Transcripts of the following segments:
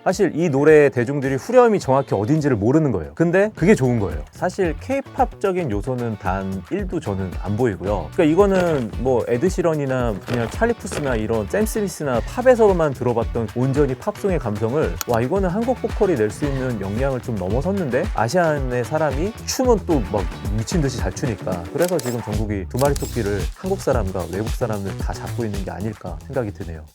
사실 이 노래의 대중들이 후렴이 정확히 어딘지를 모르는 거예요. 근데 그게 좋은 거예요. 사실 K-팝적인 요소는 단 1도 저는 안 보이고요. 그러니까 이거는 뭐 에드시런이나 그냥 찰리 푸스나 이런 샘 스미스나 팝에서만 들어봤던 온전히 팝송의 감성을 와 이거는 한국 보컬이 낼 수 있는 역량을 좀 넘어섰는데 아시안의 사람이 춤은 또 막 미친 듯이 잘 추니까 그래서 지금 전국이 두 마리 토끼를 한국 사람과 외국 사람을 다 잡고 있는 게 아닐까 생각이 드네요.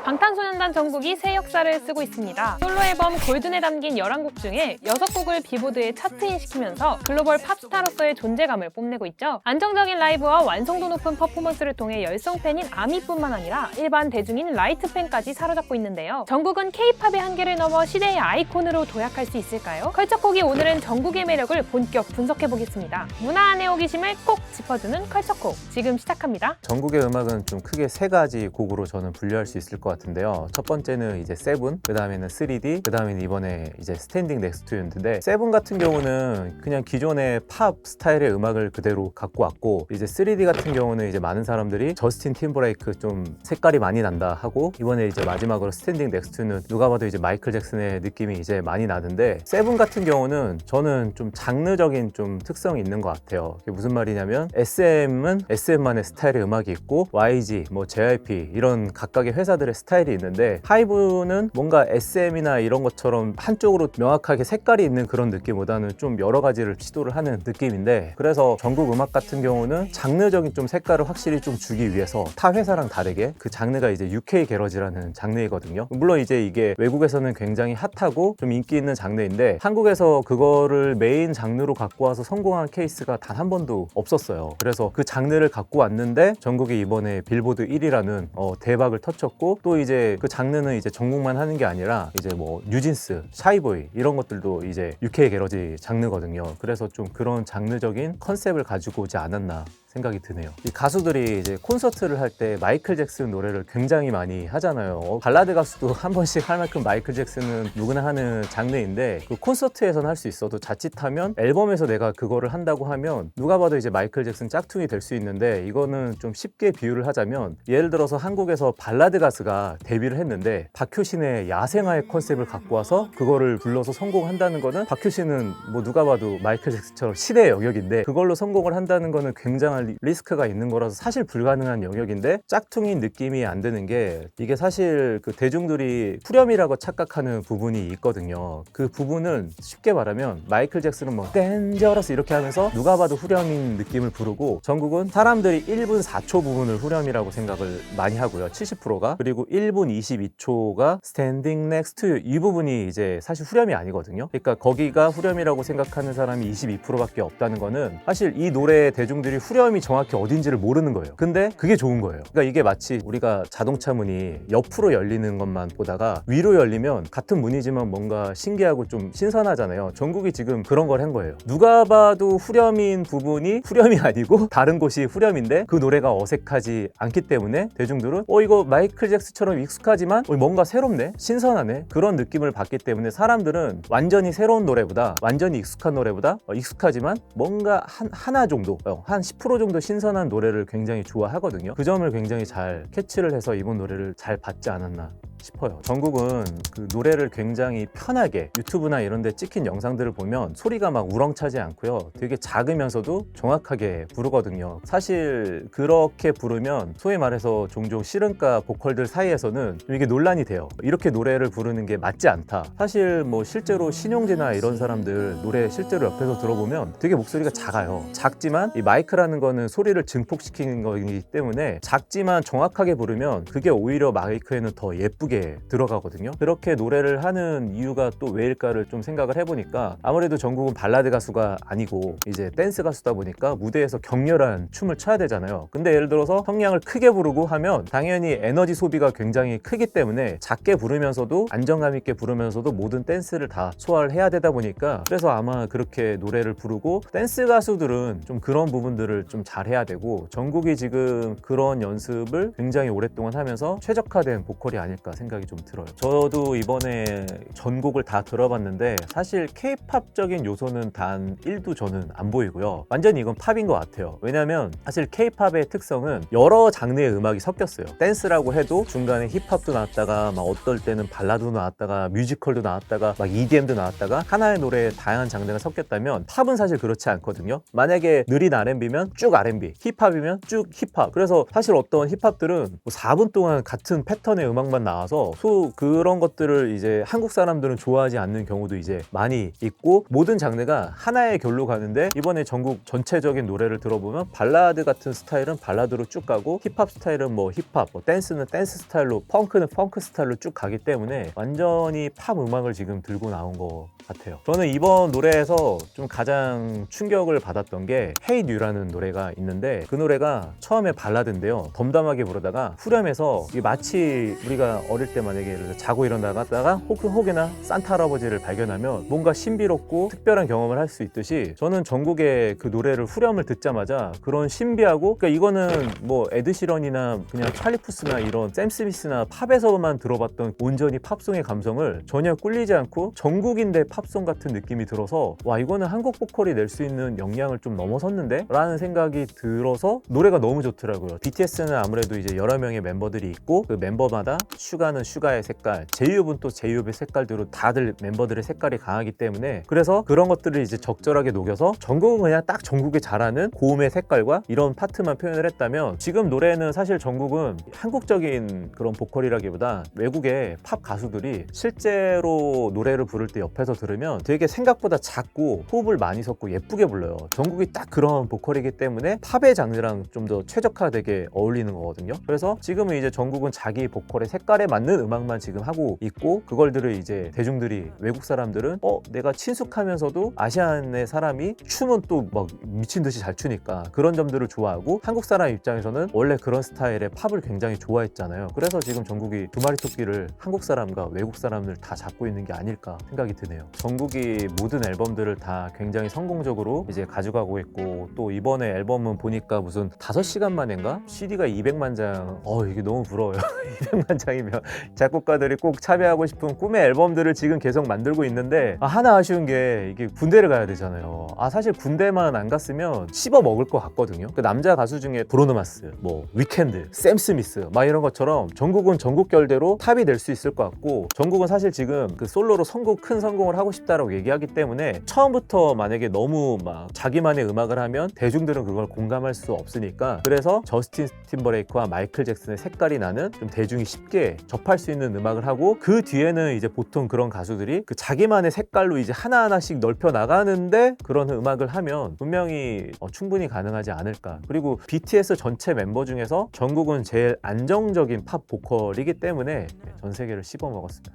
방탄소년단 정국이 새 역사를 쓰고 있습니다. 솔로 앨범 골든에 담긴 11곡 중에 6곡을 비보드에 차트인시키면서 글로벌 팝스타로서의 존재감을 뽐내고 있죠. 안정적인 라이브와 완성도 높은 퍼포먼스를 통해 열성 팬인 아미뿐만 아니라 일반 대중인 라이트 팬까지 사로잡고 있는데요. 정국은 K-팝의 한계를 넘어 시대의 아이콘으로 도약할 수 있을까요? 컬처콕이 오늘은 정국의 매력을 본격 분석해보겠습니다. 문화 안의 호기심을 꼭 짚어주는 컬처콕, 지금 시작합니다. 전국의 음악은 좀 크게 세 가지 곡으로 저는 분류할 수 있을 것 같은데요. 첫 번째는 이제 세븐, 그 다음에는 3D, 그 다음에는 이번에 이제 스탠딩 넥스트 투인데 세븐 같은 경우는 그냥 기존의 팝 스타일의 음악을 그대로 갖고 왔고 이제 3D 같은 경우는 이제 많은 사람들이 저스틴 팀버레이크 좀 색깔이 많이 난다 하고 이번에 이제 마지막으로 스탠딩 넥스트는 누가 봐도 이제 마이클 잭슨의 느낌이 이제 많이 나는데 세븐 같은 경우는 저는 좀 장르적인 좀 특성이 있는 것 같아요. 그게 무슨 말이냐면 SM은 SM만의 스타일의 음악이 있고 YG, 뭐 JYP 이런 각각의 회사들의 스타일이 있는데 하이브는 뭔가 SM이나 이런 것처럼 한쪽으로 명확하게 색깔이 있는 그런 느낌보다는 좀 여러 가지를 시도를 하는 느낌인데 그래서 전국 음악 같은 경우는 장르적인 좀 색깔을 확실히 좀 주기 위해서 타 회사랑 다르게 그 장르가 이제 UK 게러지라는 장르이거든요. 물론 이제 이게 외국에서는 굉장히 핫하고 좀 인기 있는 장르인데 한국에서 그거를 메인 장르로 갖고 와서 성공한 케이스가 단 한 번도 없었어요. 그래서 그 장르를 갖고 왔는데 전국이 이번에 빌보드 1위라는 대박을 터쳤고 또 이제 그 장르는 이제 전국만 하는 게 아니라 이제 뭐 뉴진스, 샤이보이 이런 것들도 이제 UK 게러지 장르거든요. 그래서 좀 그런 장르적인 컨셉을 가지고 오지 않았나 생각이 드네요. 이 가수들이 이제 콘서트를 할 때 마이클 잭슨 노래를 굉장히 많이 하잖아요. 발라드 가수도 한 번씩 할 만큼 마이클 잭슨은 누구나 하는 장르인데 그 콘서트에서는 할 수 있어도 자칫하면 앨범에서 내가 그거를 한다고 하면 누가 봐도 이제 마이클 잭슨 짝퉁이 될 수 있는데 이거는 좀 쉽게 비유를 하자면 예를 들어서 한국에서 발라드 가수가 데뷔를 했는데 박효신의 야생화의 컨셉을 갖고 와서 그거를 불러서 성공한다는 거는 박효신은 뭐 누가 봐도 마이클 잭슨처럼 시대의 영역인데 그걸로 성공을 한다는 거는 굉장한 리스크가 있는 거라서 사실 불가능한 영역인데 짝퉁인 느낌이 안 드는 게 이게 사실 그 대중들이 후렴이라고 착각하는 부분이 있거든요. 그 부분은 쉽게 말하면 마이클 잭슨은 뭐 댄저러스 이렇게 하면서 누가 봐도 후렴인 느낌을 부르고 전국은 사람들이 1분 4초 부분을 후렴이라고 생각을 많이 하고요. 70%가 그리고 1분 22초가 스탠딩 넥스트 이 부분이 이제 사실 후렴이 아니거든요. 그러니까 거기가 후렴이라고 생각하는 사람이 22%밖에 없다는 거는 사실 이 노래의 대중들이 후렴이 정확히 어딘지를 모르는 거예요. 근데 그게 좋은 거예요. 그러니까 이게 마치 우리가 자동차 문이 옆으로 열리는 것만 보다가 위로 열리면 같은 문이지만 뭔가 신기하고 좀 신선하잖아요. 전국이 지금 그런 걸 한 거예요. 누가 봐도 후렴인 부분이 후렴이 아니고 다른 곳이 후렴인데 그 노래가 어색하지 않기 때문에 대중들은 이거 마이클 잭슨처럼 익숙하지만 뭔가 새롭네? 신선하네? 그런 느낌을 받기 때문에 사람들은 완전히 새로운 노래보다 완전히 익숙한 노래보다 익숙하지만 뭔가 하나 정도 한 10% 정도 신선한 노래를 굉장히 좋아하거든요. 그 점을 굉장히 잘 캐치를 해서 이번 노래를 잘 받지 않았나 싶어요. 전국은 그 노래를 굉장히 편하게 유튜브나 이런 데 찍힌 영상들을 보면 소리가 막 우렁차지 않고요. 되게 작으면서도 정확하게 부르거든요. 사실 그렇게 부르면 소위 말해서 종종 씨름가 보컬들 사이에서는 이게 논란이 돼요. 이렇게 노래를 부르는 게 맞지 않다. 사실 뭐 실제로 신용재나 이런 사람들 노래 실제로 옆에서 들어보면 되게 목소리가 작아요. 작지만 이 마이크라는 거는 소리를 증폭시키는 거기 때문에 작지만 정확하게 부르면 그게 오히려 마이크에는 더 예쁘게 들어가거든요. 그렇게 노래를 하는 이유가 또 왜일까를 좀 생각을 해보니까 아무래도 전국은 발라드 가수가 아니고 이제 댄스 가수다 보니까 무대에서 격렬한 춤을 춰야 되잖아요. 근데 예를 들어서 성량을 크게 부르고 하면 당연히 에너지 소비가 굉장히 크기 때문에 작게 부르면서도 안정감 있게 부르면서도 모든 댄스를 다 소화를 해야 되다 보니까 그래서 아마 그렇게 노래를 부르고 댄스 가수들은 좀 그런 부분들을 좀 잘해야 되고 전국이 지금 그런 연습을 굉장히 오랫동안 하면서 최적화된 보컬이 아닐까 생각합니다. 생각이 좀 들어요. 저도 이번에 전곡을 다 들어봤는데 사실 K-팝적인 요소는 단 1도 저는 안 보이고요. 완전히 이건 팝인 것 같아요. 왜냐면 사실 K-팝의 특성은 여러 장르의 음악이 섞였어요. 댄스라고 해도 중간에 힙합도 나왔다가 막 어떨 때는 발라드도 나왔다가 뮤지컬도 나왔다가 막 EDM도 나왔다가 하나의 노래에 다양한 장르가 섞였다면 팝은 사실 그렇지 않거든요. 만약에 느린 R&B면 쭉 R&B, 힙합이면 쭉 힙합. 그래서 사실 어떤 힙합들은 뭐 4분 동안 같은 패턴의 음악만 나와서 그런 것들을 이제 한국 사람들은 좋아하지 않는 경우도 이제 많이 있고, 모든 장르가 하나의 결로 가는데 이번에 전국 전체적인 노래를 들어보면 발라드 같은 스타일은 발라드로 쭉 가고 힙합 스타일은 뭐 힙합, 뭐 댄스는 댄스 스타일로, 펑크는 펑크 스타일로 쭉 가기 때문에 완전히 팝 음악을 지금 들고 나온 것 같아요. 저는 이번 노래에서 좀 가장 충격을 받았던 게 Hey New라는 노래가 있는데, 그 노래가 처음에 발라드인데요. 덤덤하게 부르다가 후렴에서 마치 우리가 어릴 때 만약에 예를 들어 자고 일어나다가 혹여나 산타 할아버지를 발견하면 뭔가 신비롭고 특별한 경험을 할 수 있듯이, 저는 전국의 그 노래를 후렴을 듣자마자 그런 신비하고, 그러니까 이거는 뭐 에드시런이나 그냥 찰리 푸스나 이런 샘 스미스나 팝에서만 들어봤던 온전히 팝송의 감성을 전혀 꿀리지 않고 전국인데 팝송 같은 느낌이 들어서, 와, 이거는 한국 보컬이 낼 수 있는 역량을 좀 넘어섰는데? 라는 생각이 들어서 노래가 너무 좋더라고요. BTS는 아무래도 이제 여러 명의 멤버들이 있고, 그 멤버마다 슈가는 슈가의 색깔, 제이홉은 또 제이홉의 색깔대로 다들 멤버들의 색깔이 강하기 때문에, 그래서 그런 것들을 이제 적절하게 녹여서 전국은 그냥 딱 전국에 잘하는 고음의 색깔과 이런 파트만 표현을 했다면, 지금 노래는 사실 전국은 한국적인 그런 보컬이라기보다 외국의 팝 가수들이 실제로 노래를 부를 때 옆에서 들으면 되게 생각보다 작고 호흡을 많이 섞고 예쁘게 불러요. 전국이 딱 그런 보컬이기 때문에 팝의 장르랑 좀 더 최적화되게 어울리는 거거든요. 그래서 지금은 이제 전국은 자기 보컬의 색깔에 맞는 음악만 지금 하고 있고, 그걸들을 이제 대중들이, 외국 사람들은 내가 친숙하면서도 아시안의 사람이 춤은 또 막 미친 듯이 잘 추니까 그런 점들을 좋아하고, 한국 사람 입장에서는 원래 그런 스타일의 팝을 굉장히 좋아했잖아요. 그래서 지금 전국이 두 마리 토끼를 한국 사람과 외국 사람들 다 잡고 있는 게 아닐까 생각이 드네요. 전국이 모든 앨범들을 다 굉장히 성공적으로 이제 가져가고 있고, 또 이번에 앨범은 보니까 무슨 5시간 만인가? CD가 200만 장. 이게 너무 부러워요. 200만 장이면 작곡가들이 꼭 참여하고 싶은 꿈의 앨범들을 지금 계속 만들고 있는데, 하나 아쉬운 게 이게 군대를 가야 되잖아요. 사실 군대만 안 갔으면 씹어 먹을 것 같거든요. 그 남자 가수 중에 브루노 마스, 뭐 위켄드, 샘 스미스 막 이런 것처럼 전국은 전국결대로 탑이 될 수 있을 것 같고, 전국은 사실 지금 그 솔로로 큰 성공을 하고 싶다라고 얘기하기 때문에 처음부터 만약에 너무 막 자기만의 음악을 하면 대중들은 그걸 공감할 수 없으니까, 그래서 저스틴 팀버레이크와 마이클 잭슨의 색깔이 나는 좀 대중이 쉽게 접할 수 있는 음악을 하고, 그 뒤에는 이제 보통 그런 가수들이 그 자기만의 색깔로 이제 하나하나씩 넓혀 나가는데 그런 음악을 하면 분명히 충분히 가능하지 않을까. 그리고 BTS 전체 멤버 중에서 정국은 제일 안정적인 팝 보컬이기 때문에 전 세계를 씹어 먹었습니다.